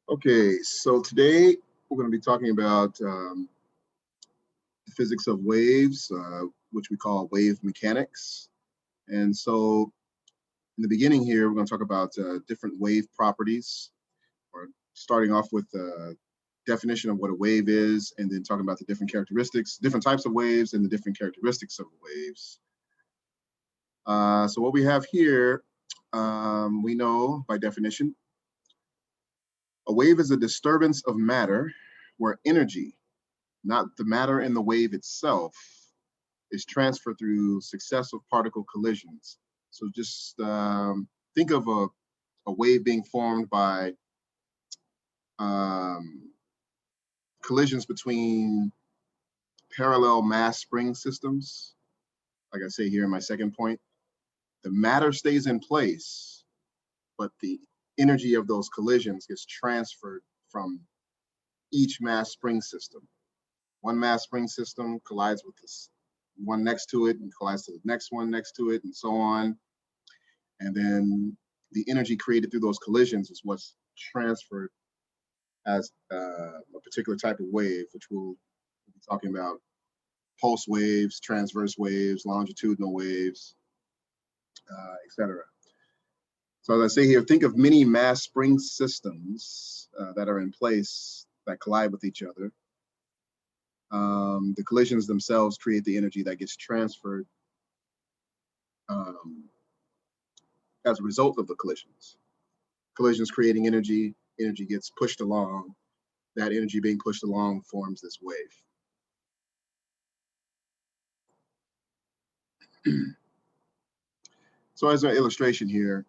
Okay, so today we're going to be talking about the physics of waves, which we call wave mechanics. And so in the beginning here, we're going to talk about different wave properties, or starting off with the definition of what a wave is, and then talking about the different characteristics, different types of waves, and the different characteristics of waves. So what we have here, we know by definition, a wave is a disturbance of matter where energy, not the matter in the wave itself, is transferred through successive particle collisions. So just think of a wave being formed by collisions between parallel mass spring systems. Like I say here in my second point, the matter stays in place, but the energy of those collisions gets transferred from each mass spring system. One mass spring system collides with this one next to it and collides to the next one next to it, and so on. And then the energy created through those collisions is what's transferred as a particular type of wave, which we'll be talking about: pulse waves, transverse waves, longitudinal waves, etc. So as I say here, think of many mass spring systems that are in place that collide with each other. The collisions themselves create the energy that gets transferred as a result of the collisions. Collisions creating energy, energy gets pushed along. That energy being pushed along forms this wave. So as an illustration here,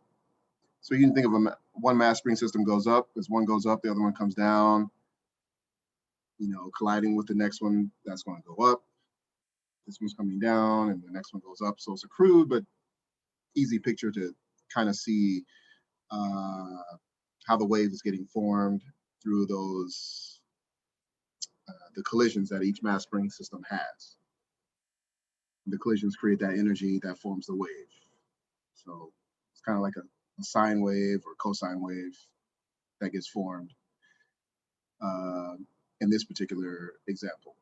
so you can think of one mass spring system goes up. As one goes up, the other one comes down, colliding with the next one. That's going to go up. This one's coming down, and the next one goes up. So it's a crude but easy picture to kind of see how the wave is getting formed through those the collisions that each mass spring system has. The collisions create that energy that forms the wave. So it's kind of like a sine wave or cosine wave that gets formed in this particular example.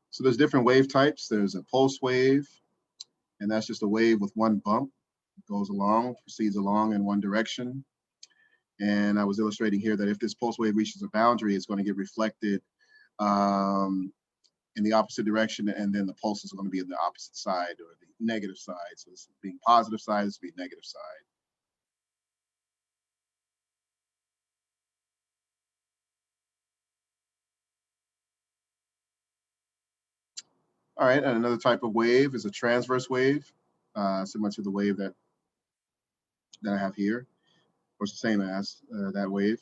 So there's different wave types. There's a pulse wave, and that's just a wave with one bump. It goes along, proceeds along in one direction. And I was illustrating here that if this pulse wave reaches a boundary, it's going to get reflected in the opposite direction, and then the pulse is going to be on the opposite side, or the negative side. So this being positive side, this will be negative side. All right, and another type of wave is a transverse wave, similar to the wave that I have here, or it's the same as that wave.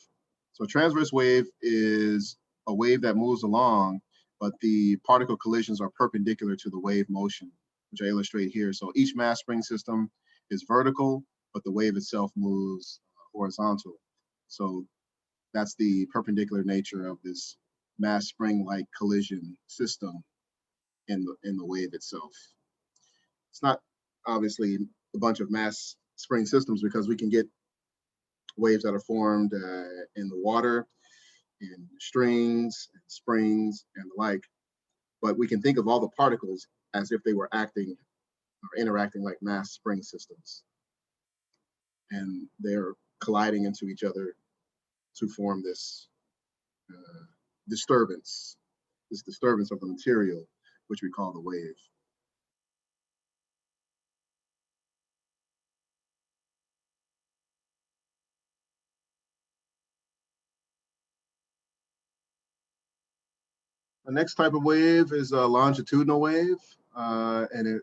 So a transverse wave is a wave that moves along, but the particle collisions are perpendicular to the wave motion, which I illustrate here. So each mass spring system is vertical, but the wave itself moves horizontal. So that's the perpendicular nature of this mass spring-like collision system in the wave itself. It's not obviously a bunch of mass spring systems, because we can get waves that are formed in the water, in strings, and springs, and the like. But we can think of all the particles as if they were acting or interacting like mass spring systems. And they're colliding into each other to form this disturbance of the material, which we call the wave. The next type of wave is a longitudinal wave, and a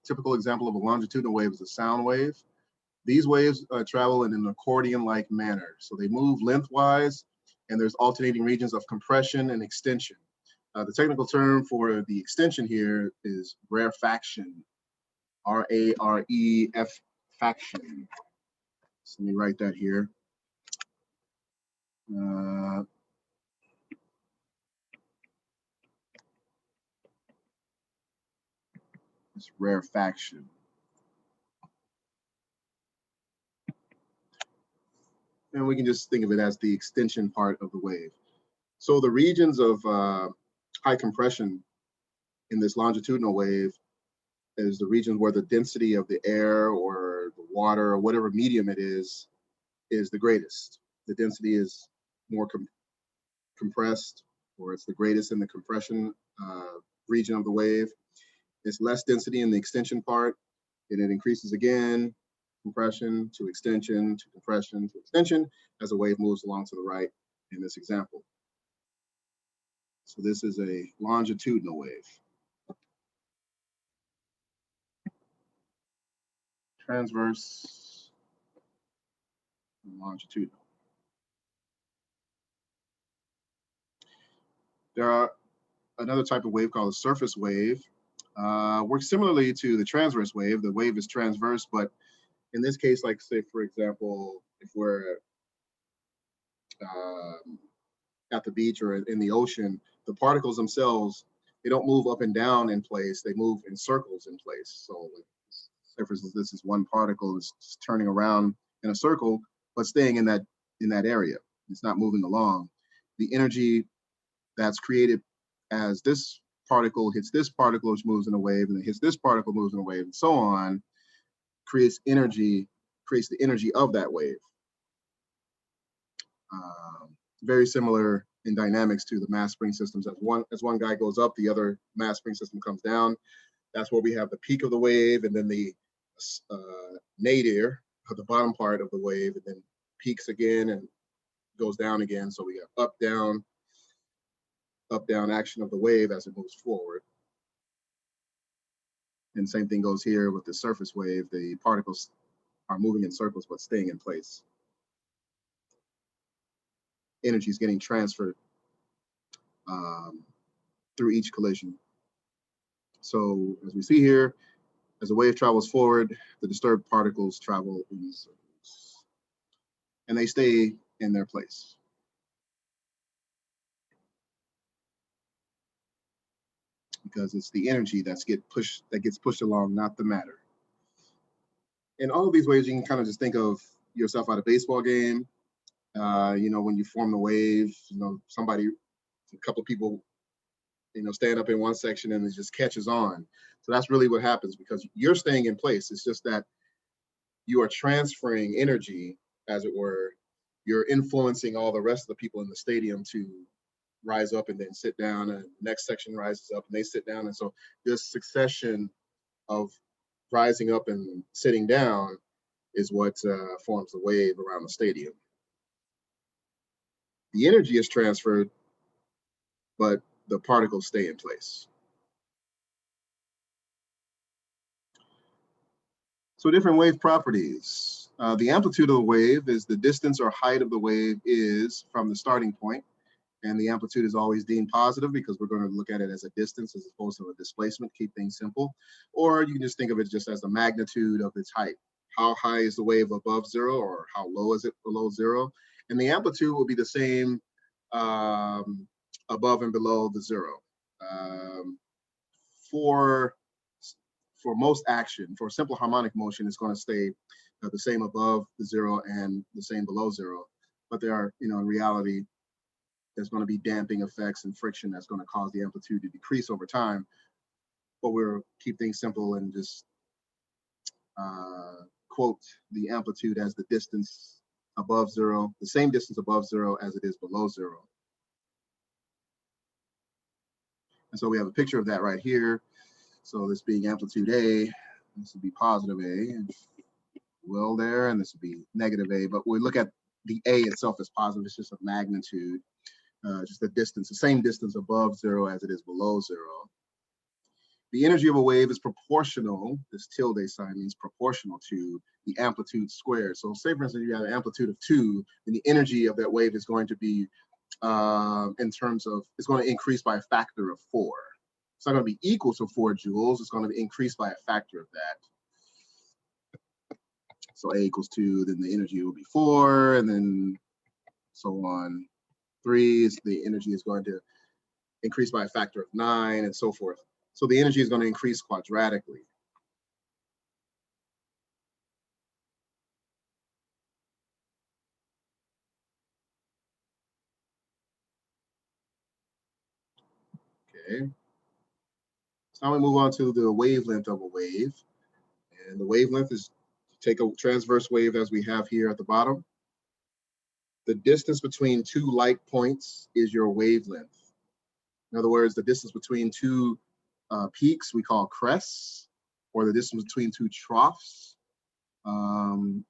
typical example of a longitudinal wave is a sound wave. These waves travel in an accordion-like manner. So they move lengthwise, and there's alternating regions of compression and extension. The technical term for the extension here is rarefaction, R-A-R-E-F faction. So let me write that here. It's rarefaction. and we can just think of it as the extension part of the wave. So the regions of high compression in this longitudinal wave is the region where the density of the air or the water or whatever medium it is the greatest. The density is more compressed, or it's the greatest in the compression region of the wave. It's less density in the extension part, and it increases again, compression to extension to compression to extension as the wave moves along to the right in this example. So this is a longitudinal wave. Transverse, longitudinal. There are another type of wave called a surface wave. Works similarly to the transverse wave. The wave is transverse, but in this case, like say, for example, if we're at the beach or in the ocean, the particles themselves, they don't move up and down in place, they move in circles in place. So say for instance, this is one particle is turning around in a circle, but staying in that area. It's not moving along. The energy that's created as this particle hits this particle, which moves in a wave, and then hits this particle, moves in a wave, and so on, creates energy, creates the energy of that wave. Very similar in dynamics to the mass spring systems. As one guy goes up, the other mass spring system comes down. That's where we have the peak of the wave, and then the nadir, the bottom part of the wave, and then peaks again and goes down again. So we have up, down action of the wave as it moves forward. And same thing goes here with the surface wave. The particles are moving in circles, but staying in place. Energy is getting transferred through each collision. So as we see here, as the wave travels forward, the disturbed particles travel in circles, and they stay in their place. Because it's the energy that gets pushed along, not the matter. In all of these ways, you can kind of just think of yourself at a baseball game. When you form the wave, a couple of people, stand up in one section and it just catches on. So that's really what happens, because you're staying in place. It's just that you are transferring energy, as it were. You're influencing all the rest of the people in the stadium to rise up and then sit down, and the next section rises up and they sit down. And so this succession of rising up and sitting down is what forms the wave around the stadium. The energy is transferred, but the particles stay in place. So different wave properties. The amplitude of the wave is the distance or height of the wave is from the starting point. And the amplitude is always deemed positive because we're going to look at it as a distance as opposed to a displacement, keep things simple. Or you can just think of it just as the magnitude of its height. How high is the wave above zero, or how low is it below zero? And the amplitude will be the same above and below the zero. For most action, for simple harmonic motion, it's going to stay the same above the zero and the same below zero. But there are, in reality, there's going to be damping effects and friction that's going to cause the amplitude to decrease over time. But we'll keep things simple and just quote the amplitude as the distance above zero, the same distance above zero as it is below zero. And so we have a picture of that right here. So this being amplitude A, this would be positive A, well there, and this would be negative A. But we look at the A itself as positive. It's just a magnitude, just the distance, the same distance above zero as it is below zero. The energy of a wave is proportional, this tilde sign means proportional to the amplitude squared. So say, for instance, you have an amplitude of 2, then the energy of that wave is going to be, it's going to increase by a factor of 4. It's not going to be equal to 4 joules. It's going to increase by a factor of that. So A equals 2, then the energy will be 4, and then so on. 3 is the energy is going to increase by a factor of 9, and so forth. So the energy is going to increase quadratically. Okay. So now we move on to the wavelength of a wave. And the wavelength is, take a transverse wave as we have here at the bottom. The distance between two like points is your wavelength. In other words, the distance between two peaks we call crests, or the distance between two troughs, that's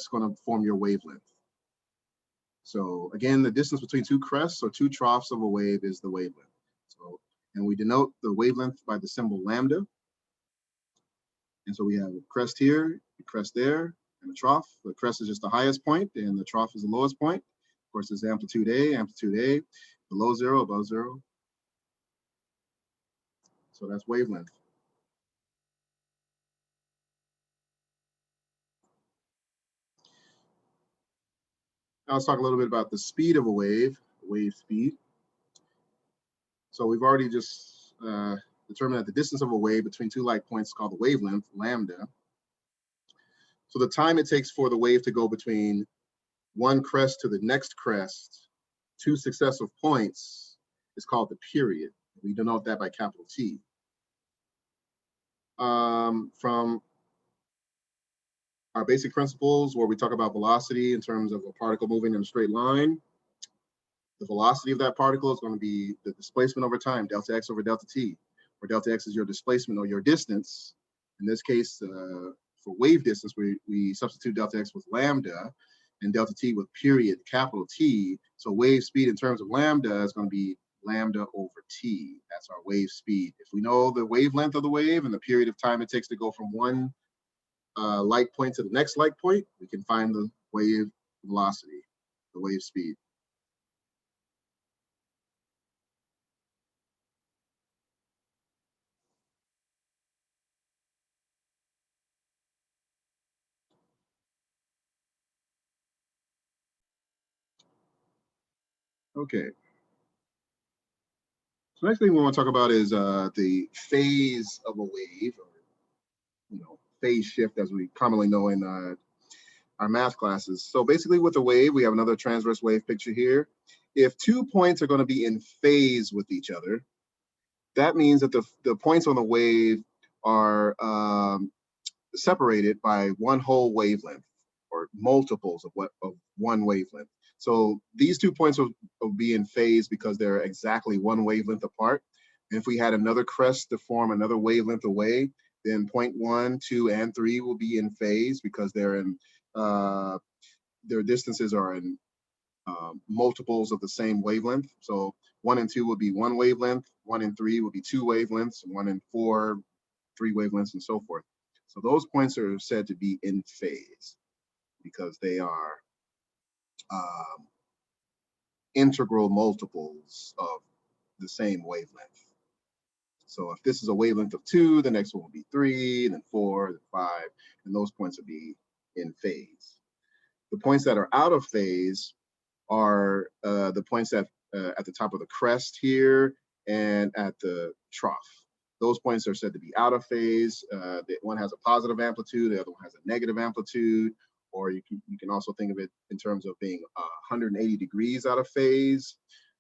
going to form your wavelength. So again, the distance between two crests or two troughs of a wave is the wavelength. So, and we denote the wavelength by the symbol lambda. And so we have a crest here, a crest there, and a trough. The crest is just the highest point, and the trough is the lowest point. Of course, there's amplitude A, below zero, above zero. So that's wavelength. Now let's talk a little bit about the speed of a wave speed. So we've already just determined that the distance of a wave between two like points is called the wavelength, lambda. So the time it takes for the wave to go between one crest to the next crest, two successive points, is called the period. We denote that by capital T. From our basic principles where we talk about velocity in terms of a particle moving in a straight line, the velocity of that particle is going to be the displacement over time, delta x over delta t, where delta x is your displacement or your distance. In this case, for wave distance, we substitute delta x with lambda and delta t with period, capital T. So wave speed in terms of lambda is going to be lambda over t. That's our wave speed. If we know the wavelength of the wave and the period of time it takes to go from one light point to the next light point, we can find the wave velocity, the wave speed. Okay. So next thing we want to talk about is the phase of a wave, or phase shift as we commonly know in our math classes. So basically with a wave, we have another transverse wave picture here. If two points are going to be in phase with each other, that means that the points on the wave are separated by one whole wavelength or multiples of one wavelength. So these 2 points will be in phase because they're exactly one wavelength apart. And if we had another crest to form another wavelength away, then point 1, 2, and 3 will be in phase because they're in their distances are in multiples of the same wavelength. So 1 and 2 would be one wavelength, 1 and 3 would be two wavelengths, and 1 and 4, 3 wavelengths, and so forth. So those points are said to be in phase because they are integral multiples of the same wavelength. So if this is a wavelength of 2, the next one will be 3, and then 4, and 5, and those points will be in phase. The points that are out of phase are the points that at the top of the crest here and at the trough. Those points are said to be out of phase. One has a positive amplitude, the other one has a negative amplitude, or you can also think of it in terms of being 180 degrees out of phase.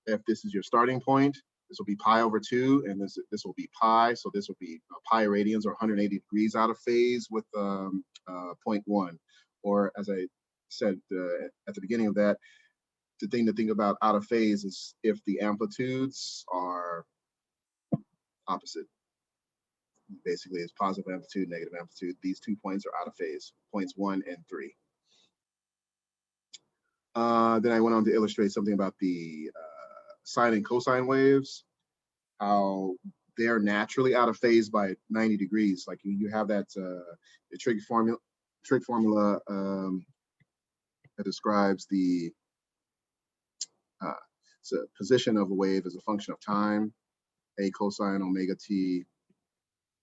If this is your starting point, this will be pi over 2, and this will be pi. So this will be pi radians, or 180 degrees out of phase with point 1. Or as I said at the beginning of that, the thing to think about out of phase is if the amplitudes are opposite. Basically, it's positive amplitude, negative amplitude. These 2 points are out of phase, points 1 and 3. Then I went on to illustrate something about the sine and cosine waves, how they're naturally out of phase by 90 degrees. Like you have that the trig formula that describes the position of a wave as a function of time, a cosine omega t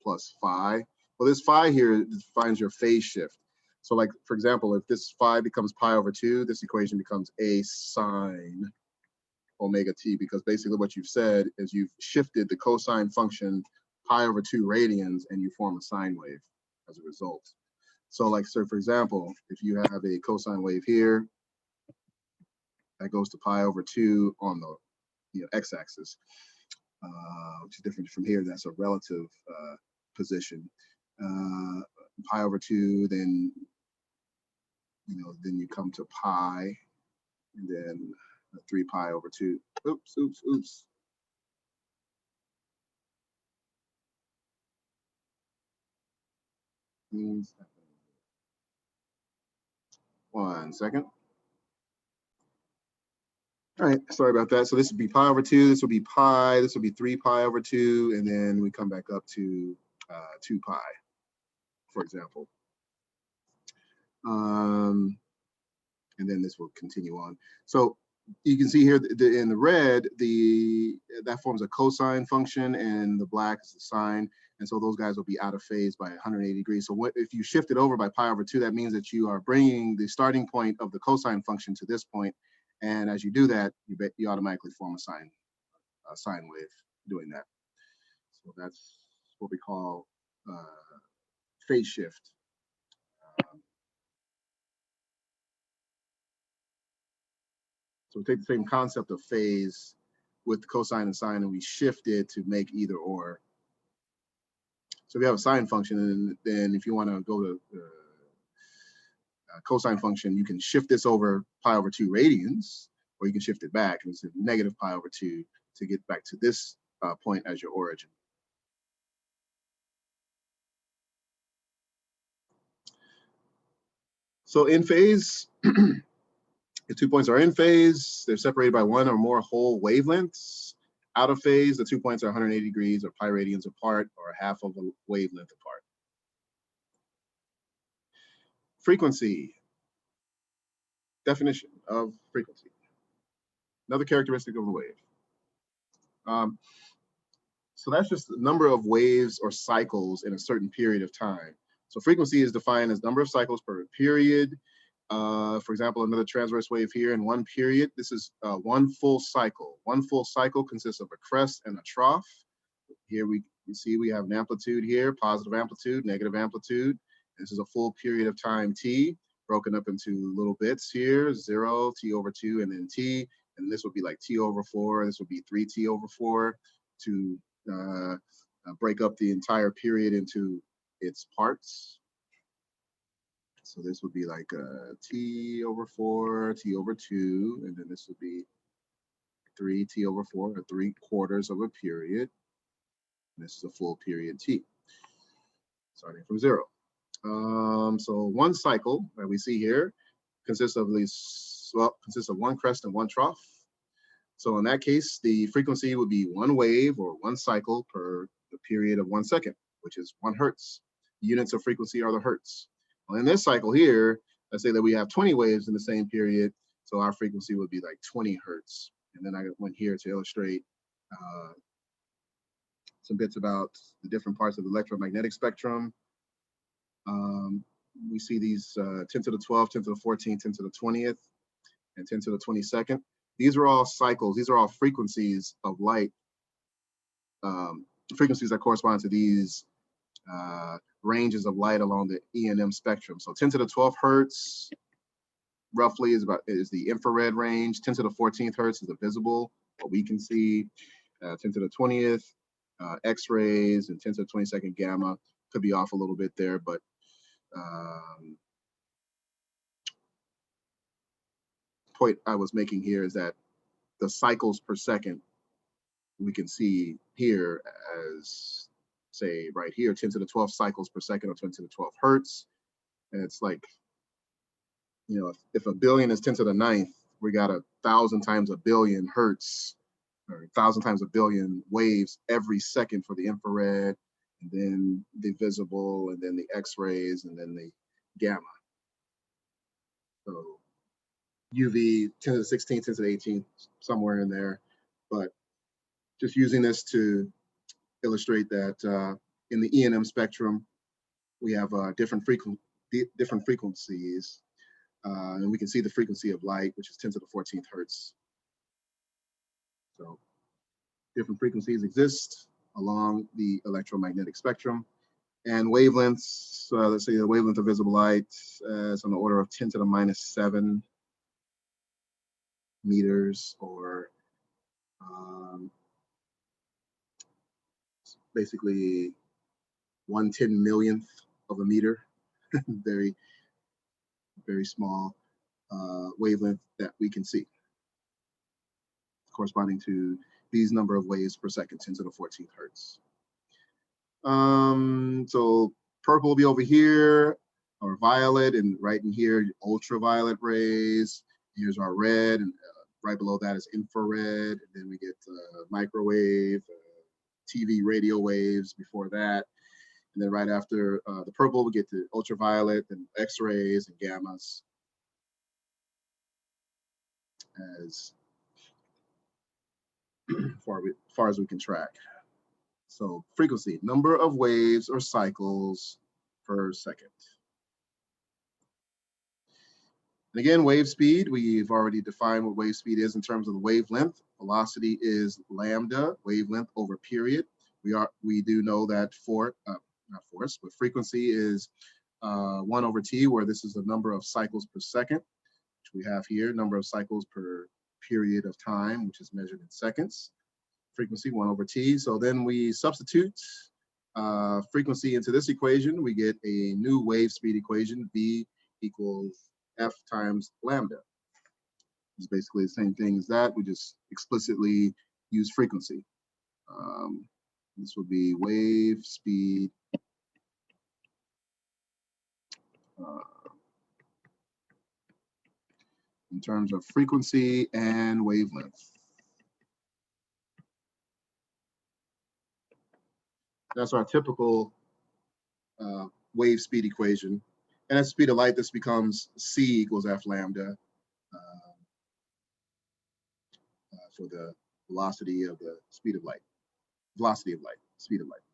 plus phi. Well, this phi here defines your phase shift. So like, for example, if this phi becomes pi over 2, this equation becomes a sine omega t, because basically what you've said is you've shifted the cosine function pi over 2 radians and you form a sine wave as a result. So like, so for example, if you have a cosine wave here that goes to pi over 2 on the x-axis, which is different from here. That's a relative position. Pi over 2, then then you come to pi, and then 3 pi over 2. Oops. One second. All right, sorry about that. So this would be pi over 2, this will be pi, this will be 3 pi over 2, and then we come back up to 2 pi, for example. And then this will continue on. So you can see here in the red, that forms a cosine function, and the black is the sine. And so those guys will be out of phase by 180 degrees. So if you shift it over by pi over 2, that means that you are bringing the starting point of the cosine function to this point. And as you do that, you automatically form a sine wave doing that. So that's what we call phase shift. So we take the same concept of phase with cosine and sine, and we shift it to make either or. So if you have a sine function, and then if you want to go to cosine function, you can shift this over pi over 2 radians, or you can shift it back, and it's negative pi over 2 to get back to this point as your origin. So in phase, the 2 points are in phase, they're separated by 1 or more whole wavelengths. Out of phase, the 2 points are 180 degrees or pi radians apart, or half of a wavelength apart. Frequency. Definition of frequency. Another characteristic of a wave. So that's just the number of waves or cycles in a certain period of time. So frequency is defined as number of cycles per period. For example, another transverse wave here in one period. This is one full cycle. One full cycle consists of a crest and a trough. Here we see we have an amplitude here, positive amplitude, negative amplitude. This is a full period of time t, broken up into little bits here, 0, t over 2, and then t. And this would be like t over 4. This would be 3t over 4 to break up the entire period into its parts. So this would be like t over 4, t over 2, and then this would be 3t over 4, or 3/4 of a period. And this is a full period t, starting from 0. So one cycle that we see here consists of one crest and one trough. So in that case, the frequency would be one wave or one cycle per the period of 1 second, which is 1 hertz. Units of frequency are the hertz. Well, in this cycle here, let's say that we have 20 waves in the same period, so our frequency would be like 20 hertz. And then I went here to illustrate some bits about the different parts of the electromagnetic spectrum. We see these 10 to the 12, 10 to the 14, 10 to the 20th, and 10 to the 22nd. These are all cycles. These are all frequencies of light, frequencies that correspond to these ranges of light along the E&M spectrum. So 10 to the 12th hertz roughly is the infrared range. 10 to the 14th hertz is the visible, what we can see. 10 to the 20th, X-rays, and 10 to the 22nd gamma. Could be off a little bit there, but point I was making here is that the cycles per second we can see here as, say, right here, 10 to the 12th cycles per second, or 10 to the 12th hertz. And it's like, if a billion is 10 to the 9th, we got 1,000 times a billion hertz, or 1,000 times a billion waves every second for the infrared, and then the visible, and then the X-rays, and then the gamma. So UV, 10 to the 16th, 10 to the 18th, somewhere in there. But just using this to illustrate that in the E&M spectrum, we have different frequencies. And we can see the frequency of light, which is 10 to the 14th hertz. So different frequencies exist along the electromagnetic spectrum. And wavelengths, let's say the wavelength of visible light is on the order of 10 to the -7 meters, or basically 1/10,000,000th of a meter, very, very small wavelength that we can see, corresponding to these number of waves per second, 10 to the 14th hertz. So purple will be over here, or violet, and right in here, ultraviolet rays. Here's our red, and right below that is infrared, and then we get microwave, TV, radio waves before that. And then right after the purple, we get to ultraviolet, and X-rays and gammas as far as we can track. So frequency, number of waves or cycles per second. And again, wave speed, we've already defined what wave speed is in terms of the wavelength. Velocity is lambda, wavelength over period. We do know that not force, but frequency is 1 over t, where this is the number of cycles per second, which we have here, number of cycles per period of time, which is measured in seconds. Frequency 1 over t. So then we substitute frequency into this equation. We get a new wave speed equation, v equals f times lambda. It's basically the same thing as that. We just explicitly use frequency. This would be wave speed in terms of frequency and wavelength. That's our typical wave speed equation. And at the speed of light, this becomes c equals f lambda for the velocity of the speed of light. Velocity of light, speed of light.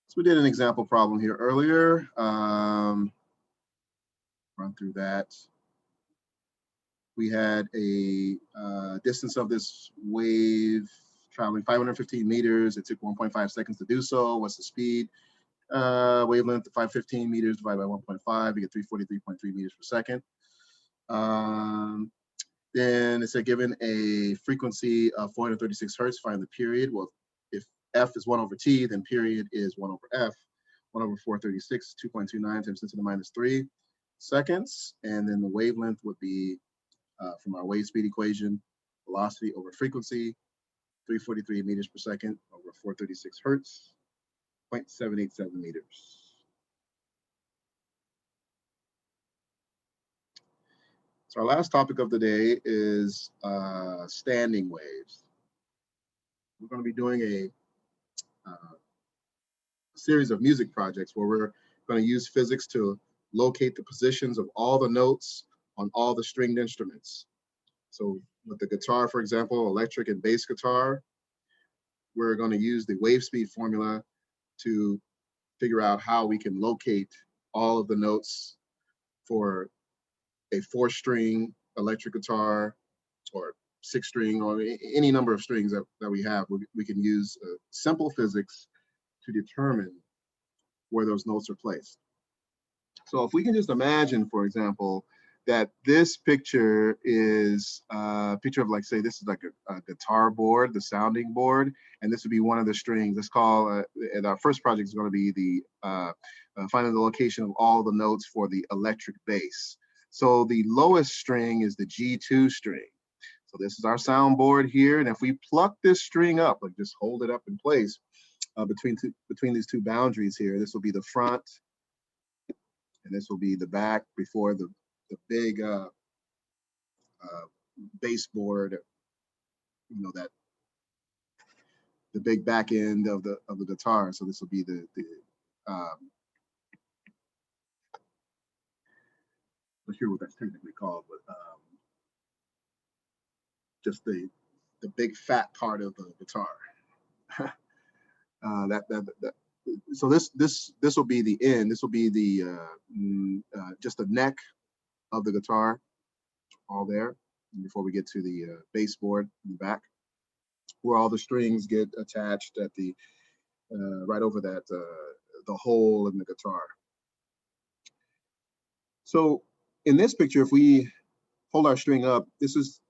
So we did an example problem here earlier. Run through that. We had a distance of this wave traveling 515 meters. It took 1.5 seconds to do so. What's the speed? Wavelength of 515 meters divided by 1.5, you get 343.3 meters per second. Then it said given a frequency of 436 hertz, find the period. Well, if f is 1 over t, then period is 1 over f. 1 over 436, 2.29 times 10 to the minus 3 seconds. And then the wavelength would be from our wave speed equation, velocity over frequency, 343 meters per second over 436 hertz, 0.787 meters. So our last topic of the day is standing waves. We're going to be doing a series of music projects where we're going to use physics to locate the positions of all the notes on all the stringed instruments. So with the guitar, for example, electric and bass guitar, we're going to use the wave speed formula to figure out how we can locate all of the notes for a 4-string electric guitar or 6-string or any number of strings that we have. We can use simple physics to determine where those notes are placed. So if we can just imagine, for example, that this picture is a picture of, like, say, this is like a guitar board, the sounding board, and this would be one of the strings. Let's call, and our first project is going to be the finding the location of all the notes for the electric bass. So the lowest string is the G2 string. So this is our soundboard here, and if we pluck this string up, like just hold it up in place between these two boundaries here, this will be the front, and this will be the back before the big baseboard, you know, that the big back end of the guitar. So this will be the not sure what that's technically called, but just the big fat part of the guitar. So this will be the end. This will be the just the neck of the guitar, all there, before we get to the baseboard in the back, where all the strings get attached at the right over that the hole in the guitar. So in this picture, if we hold our string up, this is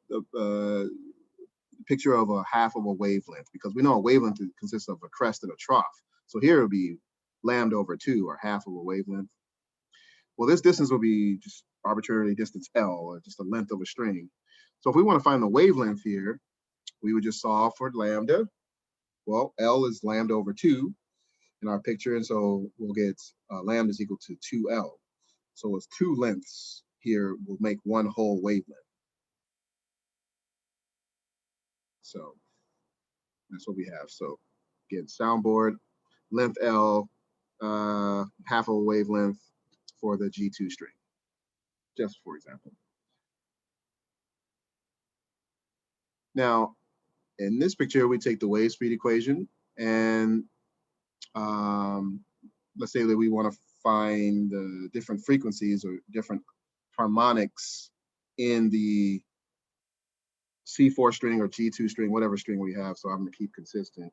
picture of a half of a wavelength, because we know a wavelength consists of a crest and a trough. So here it would be lambda over 2, or half of a wavelength. Well, this distance will be just arbitrary distance L, or just the length of a string. So if we want to find the wavelength here, we would just solve for lambda. Well, L is lambda over 2 in our picture, and so we'll get lambda is equal to 2L. So it's 2 lengths here will make one whole wavelength. So that's what we have. So again, soundboard, length L, half of a wavelength for the G2 string, just for example. Now, in this picture, we take the wave speed equation, and let's say that we want to find the different frequencies or different harmonics in the C4 string or G2 string, whatever string we have. So I'm going to keep consistent.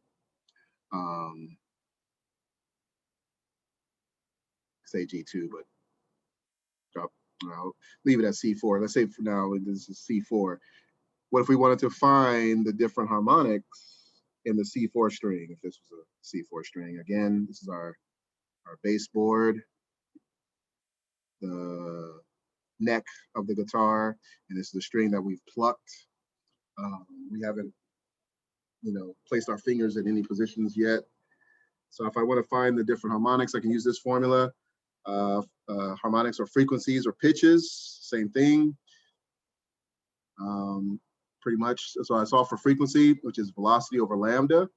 Say G2, but I'll leave it at C4. Let's say for now this is C4. What if we wanted to find the different harmonics in the C4 string? If this was a C4 string, again, this is our baseboard, the neck of the guitar, and this is the string that we've plucked. We haven't, placed our fingers in any positions yet. So if I want to find the different harmonics, I can use this formula. Harmonics or frequencies or pitches, same thing. Pretty much. So I solve for frequency, which is velocity over lambda.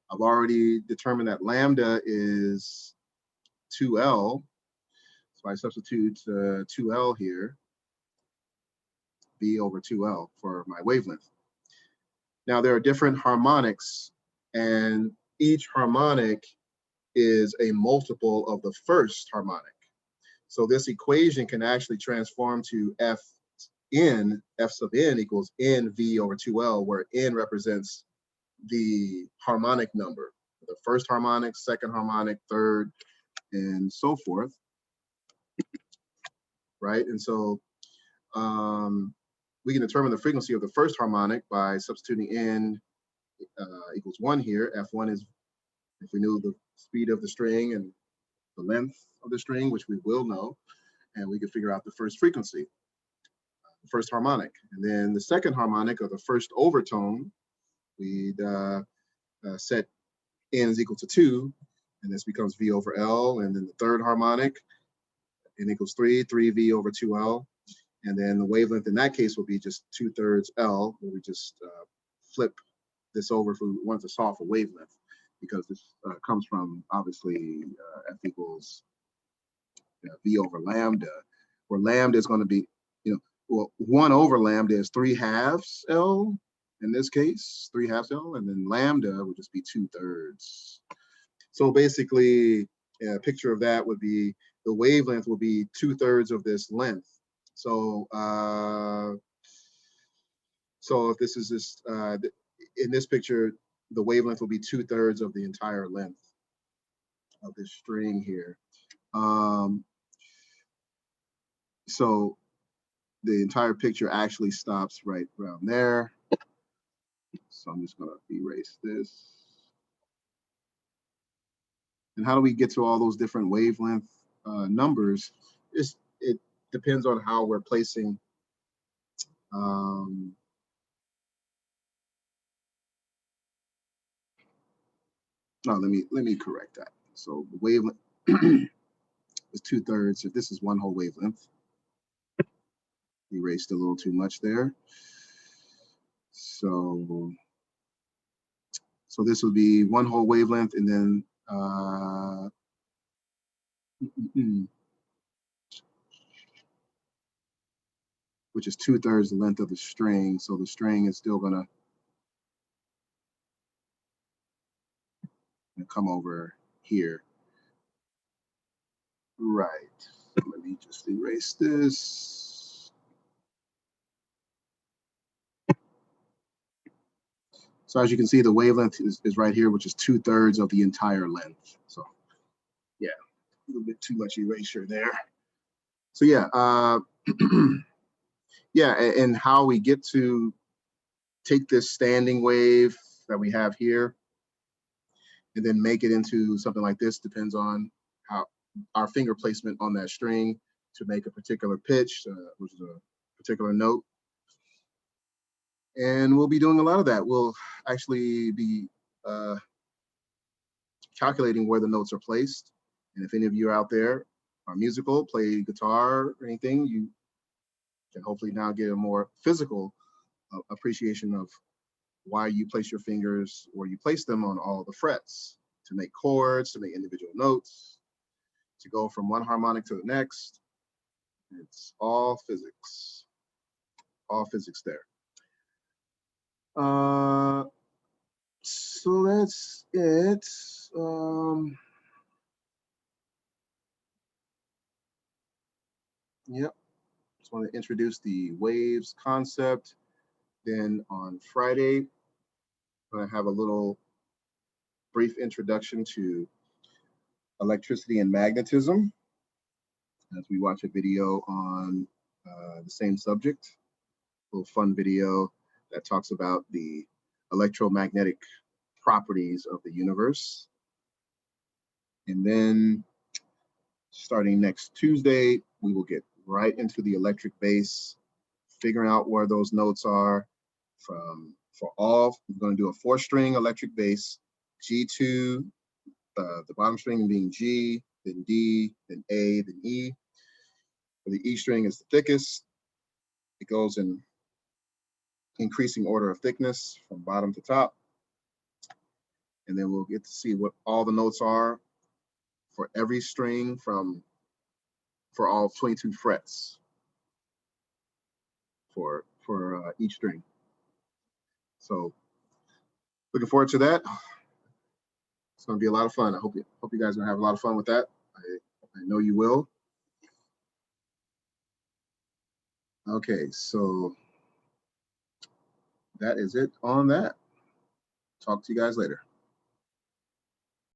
I've already determined that lambda is 2L. So I substitute 2L here, V over 2L for my wavelength. Now there are different harmonics, and each harmonic is a multiple of the first harmonic. So this equation can actually transform to F sub n equals NV over 2L, where n represents the harmonic number, the first harmonic, second harmonic, third, and so forth, right? And so we can determine the frequency of the first harmonic by substituting n equals 1 here. F1 is, if we knew the speed of the string and the length of the string, which we will know, and we can figure out the first frequency, the first harmonic. And then the second harmonic, or the first overtone, we'd set n is equal to 2, and this becomes V over L. And then the third harmonic, n equals 3V over 2L. And then the wavelength in that case will be just 2/3 L, where we just flip this over if we want to solve for wavelength, because this comes from obviously F equals V over lambda, where lambda is going to be, well, 1 over lambda is 3/2 L in this case, 3/2 L, and then lambda would just be 2/3. So basically, a picture of that would be the wavelength will be 2/3 of this length. So if this is this, in this picture, the wavelength will be 2/3 of the entire length of this string here. So the entire picture actually stops right around there. So I'm just going to erase this. And how do we get to all those different wavelength numbers? It depends on how we're placing no, let me correct that. So the wavelength is 2/3. If this is one whole wavelength, erased a little too much there. So this would be one whole wavelength, and then which is 2/3 the length of the string. So the string is still gonna come over here. Right. So let me just erase this. So as you can see, the wavelength is right here, which is 2/3 of the entire length. So yeah, a little bit too much erasure there. So yeah, yeah, and how we get to take this standing wave that we have here and then make it into something like this. Depends on how our finger placement on that string to make a particular pitch, which is a particular note. And we'll be doing a lot of that. We'll actually be calculating where the notes are placed. And if any of you out there are musical, play guitar or anything, you can hopefully now get a more physical appreciation of why you place your fingers where you place them on all the frets to make chords, to make individual notes, to go from one harmonic to the next. It's all physics there. So that's it. Yep. Just want to introduce the waves concept. Then on Friday, I'm going to have a little brief introduction to electricity and magnetism as we watch a video on the same subject. A little fun video that talks about the electromagnetic properties of the universe. And then starting next Tuesday, we will get right into the electric bass, figuring out where those notes are for all. We're going to do a 4-string electric bass, G2, the bottom string being G, then D, then A, then E. The E string is the thickest. It goes in increasing order of thickness from bottom to top. And then we'll get to see what all the notes are for every string for all 22 frets for each string. So looking forward to that. It's going to be a lot of fun. I hope you guys are going to have a lot of fun with that. I know you will. Okay, so that is it on that. Talk to you guys later.